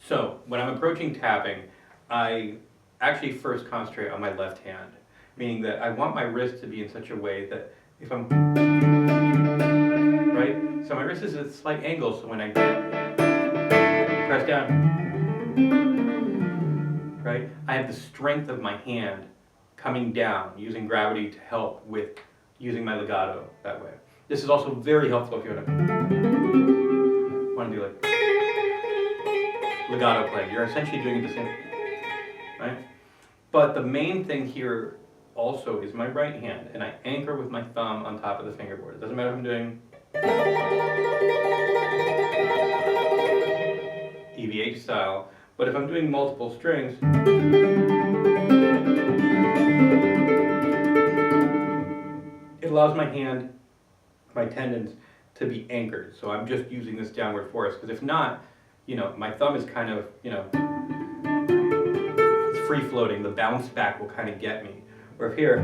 So when I'm approaching tapping, I actually first concentrate on my left hand, meaning that I want my wrist to be in such a way that if I'm, right? So my wrist is at a slight angle, so when I press down, right, I have the strength of my hand coming down, using gravity to help with using my legato that way. This is also very helpful if you want to do like legato play. You're essentially doing it the same, right? But the main thing here also is my right hand, and I anchor with my thumb on top of the fingerboard. It doesn't matter if I'm doing EVH style, but if I'm doing multiple strings, it allows my hand, my tendons, to be anchored. So I'm just using this downward force, because if not, you know, my thumb is kind of, you know, it's free floating. The bounce back will kind of get me. Where if here,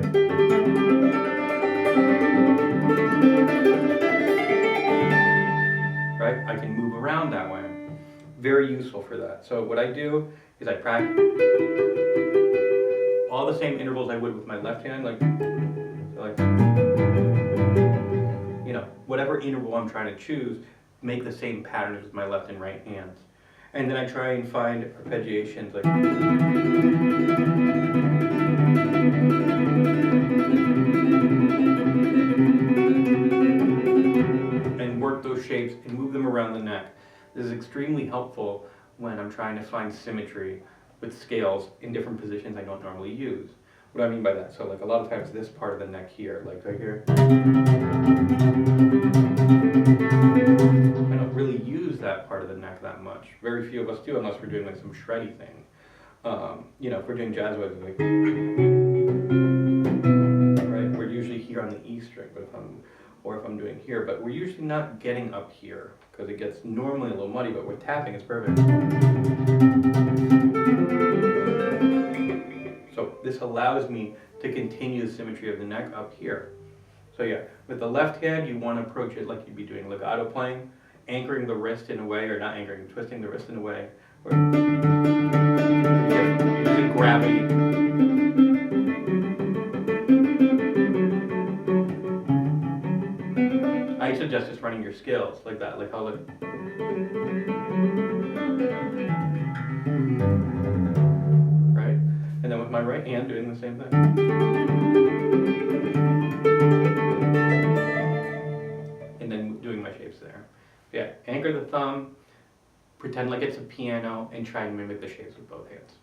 right, I can move around that way. Very useful for that. So what I do is I practice all the same intervals I would with my left hand, like, you know, whatever interval I'm trying to choose, make the same patterns with my left and right hands. And then I try and find arpeggiations like, and work those shapes and move them around the neck. This is extremely helpful when I'm trying to find symmetry with scales in different positions I don't normally use. What do I mean by that? So like a lot of times this part of the neck here, like right here, I don't really use that part of the neck that much. Very few of us do unless we're doing like some shreddy thing. You know, if we're doing jazz waves, like, right, we're usually here on the E string, but if I'm doing here, but we're usually not getting up here because it gets normally a little muddy, but with tapping it's perfect. So this allows me to continue the symmetry of the neck up here. So yeah, with the left hand you want to approach it like you'd be doing legato playing, anchoring the wrist in a way, or not anchoring, twisting the wrist in a way, where you're using gravity. I suggest just running your scales like that, like how right? And then with my right hand doing the same thing. And then doing my shapes there. Yeah, anchor the thumb, pretend like it's a piano, and try and mimic the shapes with both hands.